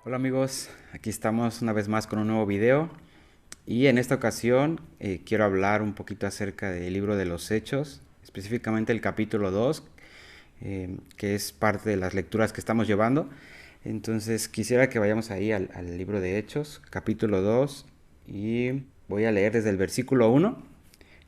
Hola amigos, aquí estamos una vez más con un nuevo video y en esta ocasión quiero hablar un poquito acerca del libro de los Hechos, específicamente el capítulo 2, que es parte de las lecturas que estamos llevando. Entonces quisiera que vayamos ahí al libro de Hechos, capítulo 2, y voy a leer desde el versículo 1.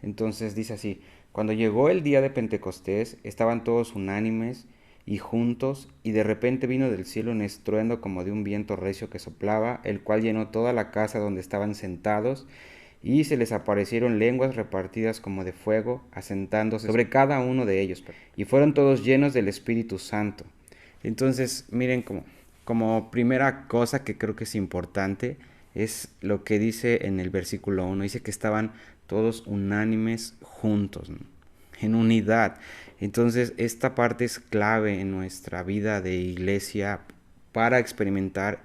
Entonces dice así: cuando llegó el día de Pentecostés, estaban todos unánimes y juntos, y de repente vino del cielo un estruendo como de un viento recio que soplaba, el cual llenó toda la casa donde estaban sentados, y se les aparecieron lenguas repartidas como de fuego, asentándose sobre cada uno de ellos, y fueron todos llenos del Espíritu Santo. Entonces, miren, como primera cosa que creo que es importante, es lo que dice en el versículo 1. Dice que estaban todos unánimes juntos, ¿no? En unidad. Entonces, esta parte es clave en nuestra vida de iglesia para experimentar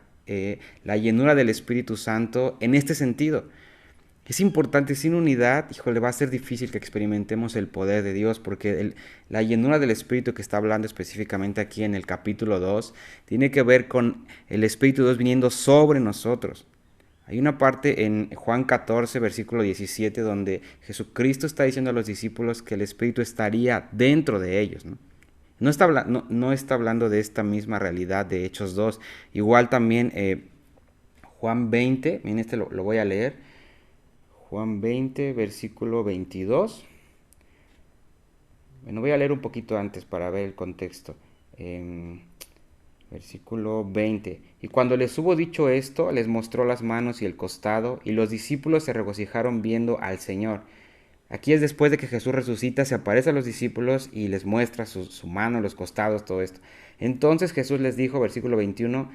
la llenura del Espíritu Santo en este sentido. Es importante, sin unidad, híjole, va a ser difícil que experimentemos el poder de Dios, porque la llenura del Espíritu que está hablando específicamente aquí en el capítulo 2 tiene que ver con el Espíritu de Dios viniendo sobre nosotros. Hay una parte en Juan 14, versículo 17, donde Jesucristo está diciendo a los discípulos que el Espíritu estaría dentro de ellos, ¿no? No está hablando de esta misma realidad de Hechos 2. Igual también Juan 20, miren, este lo voy a leer. Juan 20, versículo 22. Bueno, voy a leer un poquito antes para ver el contexto. Versículo 20. Y cuando les hubo dicho esto, les mostró las manos y el costado, y los discípulos se regocijaron viendo al Señor. Aquí es después de que Jesús resucita, se aparece a los discípulos y les muestra su mano, los costados, todo esto. Entonces Jesús les dijo, versículo 21,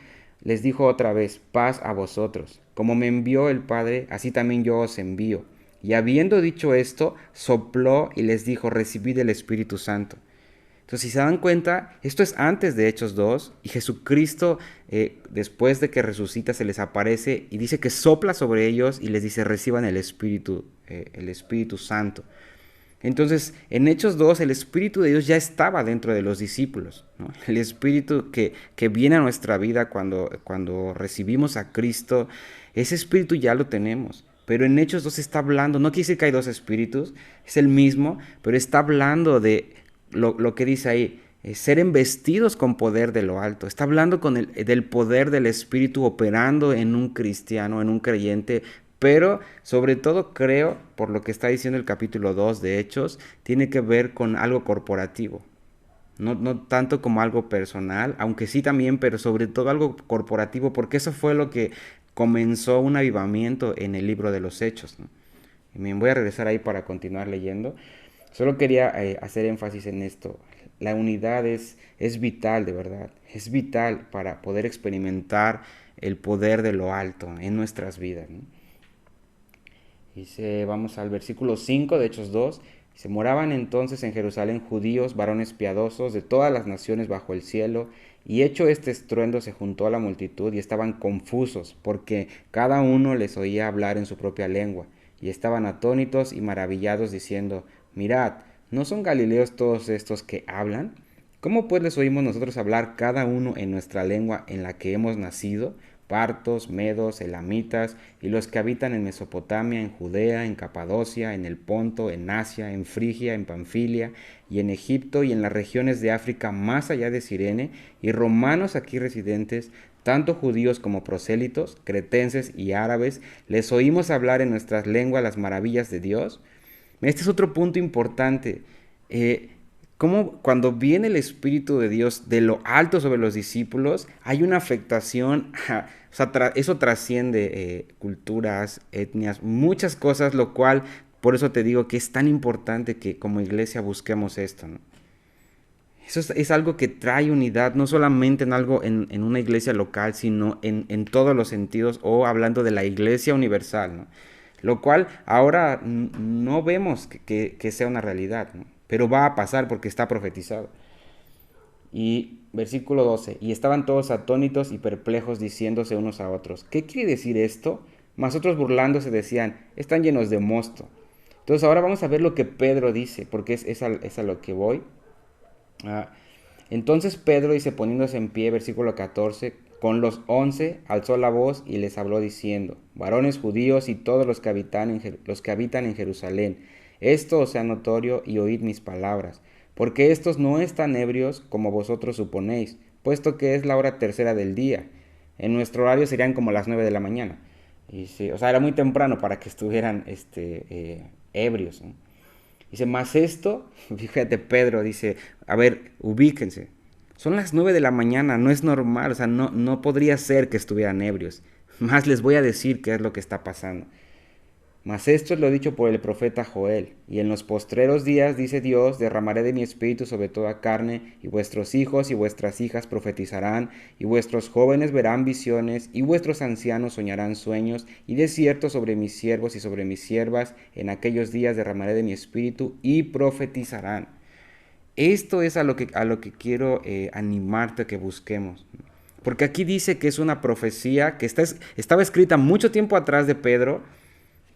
les dijo otra vez: paz a vosotros. Como me envió el Padre, así también yo os envío. Y habiendo dicho esto, sopló y les dijo: recibid el Espíritu Santo. Entonces, si se dan cuenta, esto es antes de Hechos 2, y Jesucristo, después de que resucita, se les aparece y dice que sopla sobre ellos y les dice: reciban el Espíritu Santo. Entonces, en Hechos 2, el Espíritu de Dios ya estaba dentro de los discípulos, ¿no? El Espíritu que viene a nuestra vida cuando recibimos a Cristo, ese Espíritu ya lo tenemos. Pero en Hechos 2 está hablando, no quiere decir que hay dos espíritus, es el mismo, pero está hablando de lo que dice ahí: ser embestidos con poder de lo alto. Está hablando del poder del Espíritu operando en un cristiano, en un creyente. Pero sobre todo creo, por lo que está diciendo el capítulo 2 de Hechos, tiene que ver con algo corporativo. No tanto como algo personal, aunque sí también, pero sobre todo algo corporativo, porque eso fue lo que comenzó un avivamiento en el libro de los Hechos, ¿no? Y me voy a regresar ahí para continuar leyendo. Solo quería hacer énfasis en esto. La unidad es vital, de verdad. Es vital para poder experimentar el poder de lo alto en nuestras vidas, ¿no? Dice, vamos al versículo 5 de Hechos 2. Se moraban entonces en Jerusalén judíos, varones piadosos de todas las naciones bajo el cielo, y hecho este estruendo se juntó a la multitud y estaban confusos, porque cada uno les oía hablar en su propia lengua, y estaban atónitos y maravillados diciendo: mirad, ¿no son galileos todos estos que hablan? ¿Cómo pues les oímos nosotros hablar cada uno en nuestra lengua en la que hemos nacido? Partos, medos, elamitas, y los que habitan en Mesopotamia, en Judea, en Capadocia, en el Ponto, en Asia, en Frigia, en Panfilia, y en Egipto, y en las regiones de África más allá de Cirene, y romanos aquí residentes, tanto judíos como prosélitos, cretenses y árabes, les oímos hablar en nuestras lenguas las maravillas de Dios. Este es otro punto importante. Cómo cuando viene el Espíritu de Dios de lo alto sobre los discípulos, hay una afectación, o sea, eso trasciende culturas, etnias, muchas cosas, lo cual, por eso te digo que es tan importante que como iglesia busquemos esto, ¿no? Eso es algo que trae unidad, no solamente en algo en una iglesia local, sino en todos los sentidos, o hablando de la iglesia universal, ¿no? Lo cual ahora no vemos que sea una realidad, ¿no? Pero va a pasar porque está profetizado. Y versículo 12, y estaban todos atónitos y perplejos diciéndose unos a otros: ¿qué quiere decir esto? Mas otros burlándose decían: están llenos de mosto. Entonces ahora vamos a ver lo que Pedro dice, porque es a lo que voy. Ah, entonces Pedro dice, poniéndose en pie, versículo 14, Con los 11 alzó la voz y les habló diciendo: varones judíos y todos los que habitan en Jerusalén, esto os sea notorio y oíd mis palabras, porque estos no están ebrios como vosotros suponéis, puesto que es la hora tercera del día. En nuestro horario serían como las 9 de la mañana. Y sí, o sea, era muy temprano para que estuvieran ebrios, ¿no? Dice, más esto, fíjate, Pedro dice, a ver, ubíquense. Son las 9 de la mañana, no es normal, o sea, no podría ser que estuvieran ebrios. Más les voy a decir qué es lo que está pasando. Mas esto es lo dicho por el profeta Joel. Y en los postreros días, dice Dios, derramaré de mi espíritu sobre toda carne, y vuestros hijos y vuestras hijas profetizarán, y vuestros jóvenes verán visiones, y vuestros ancianos soñarán sueños, y de cierto sobre mis siervos y sobre mis siervas, en aquellos días derramaré de mi espíritu, y profetizarán. Esto es a lo que quiero animarte a que busquemos. Porque aquí dice que es una profecía que estaba escrita mucho tiempo atrás de Pedro,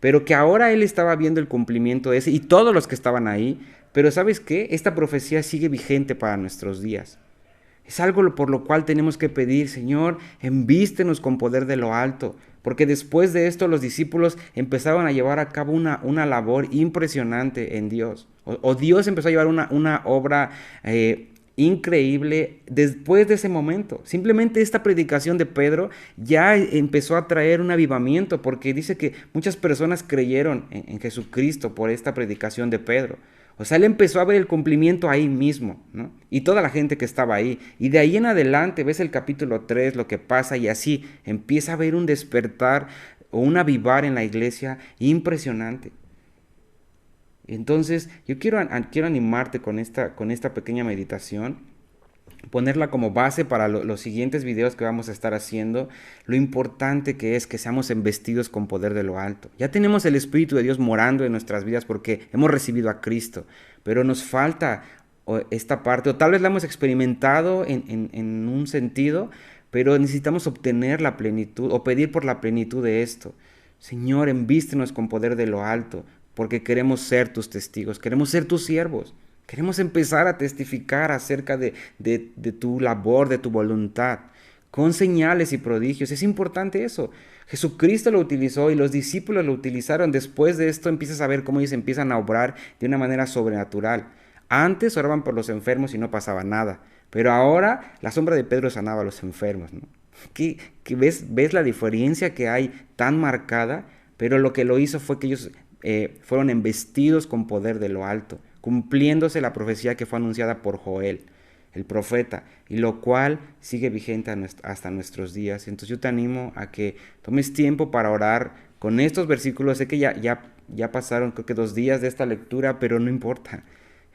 pero que ahora él estaba viendo el cumplimiento de ese y todos los que estaban ahí. Pero ¿sabes qué? Esta profecía sigue vigente para nuestros días. Es algo por lo cual tenemos que pedir, Señor, envístenos con poder de lo alto. Porque después de esto los discípulos empezaron a llevar a cabo una labor impresionante en Dios. O Dios empezó a llevar una obra increíble después de ese momento. Simplemente esta predicación de Pedro ya empezó a traer un avivamiento, porque dice que muchas personas creyeron en Jesucristo por esta predicación de Pedro. O sea, él empezó a ver el cumplimiento ahí mismo, ¿no? Y toda la gente que estaba ahí. Y de ahí en adelante, ves el capítulo 3, lo que pasa, y así empieza a haber un despertar o un avivar en la iglesia impresionante. Entonces, yo quiero animarte con esta pequeña meditación, ponerla como base para los siguientes videos que vamos a estar haciendo, lo importante que es que seamos embestidos con poder de lo alto. Ya tenemos el Espíritu de Dios morando en nuestras vidas porque hemos recibido a Cristo, pero nos falta esta parte, o tal vez la hemos experimentado en un sentido, pero necesitamos obtener la plenitud o pedir por la plenitud de esto. Señor, envístenos con poder de lo alto, porque queremos ser tus testigos, queremos ser tus siervos. Queremos empezar a testificar acerca de tu labor, de tu voluntad, con señales y prodigios. Es importante eso. Jesucristo lo utilizó y los discípulos lo utilizaron. Después de esto empiezas a ver cómo ellos empiezan a obrar de una manera sobrenatural. Antes oraban por los enfermos y no pasaba nada. Pero ahora la sombra de Pedro sanaba a los enfermos, ¿no? ¿Qué ves la diferencia que hay tan marcada? Pero lo que lo hizo fue que ellos fueron embestidos con poder de lo alto, cumpliéndose la profecía que fue anunciada por Joel, el profeta, y lo cual sigue vigente hasta nuestros días. Entonces yo te animo a que tomes tiempo para orar con estos versículos. Sé que ya pasaron creo que 2 días de esta lectura, pero no importa.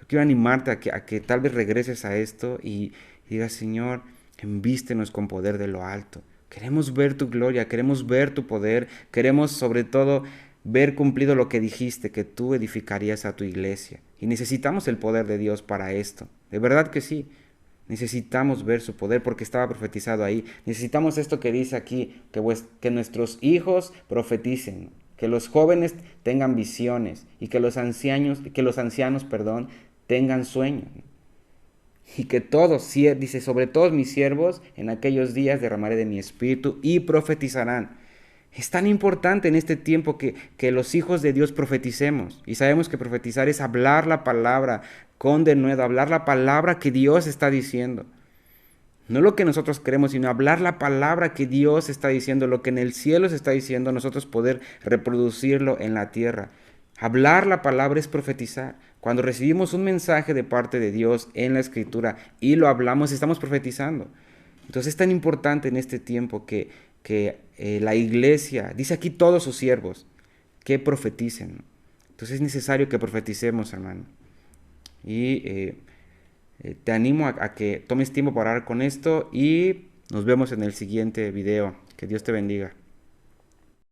Yo quiero animarte a que tal vez regreses a esto y digas, Señor, envístenos con poder de lo alto. Queremos ver tu gloria, queremos ver tu poder, queremos sobre todo ver cumplido lo que dijiste, que tú edificarías a tu iglesia. Y necesitamos el poder de Dios para esto. De verdad que sí. Necesitamos ver su poder porque estaba profetizado ahí. Necesitamos esto que dice aquí, que nuestros hijos profeticen, que los jóvenes tengan visiones y que los ancianos, tengan sueños. Y que todos, dice, sobre todos mis siervos, en aquellos días derramaré de mi espíritu y profetizarán. Es tan importante en este tiempo que los hijos de Dios profeticemos. Y sabemos que profetizar es hablar la palabra con denuedo, hablar la palabra que Dios está diciendo. No lo que nosotros queremos, sino hablar la palabra que Dios está diciendo, lo que en el cielo se está diciendo, nosotros poder reproducirlo en la tierra. Hablar la palabra es profetizar. Cuando recibimos un mensaje de parte de Dios en la Escritura y lo hablamos, estamos profetizando. Entonces es tan importante en este tiempo que la iglesia, dice aquí todos sus siervos, que profeticen. Entonces es necesario que profeticemos, hermano. Y te animo a que tomes tiempo para orar con esto y nos vemos en el siguiente video. Que Dios te bendiga.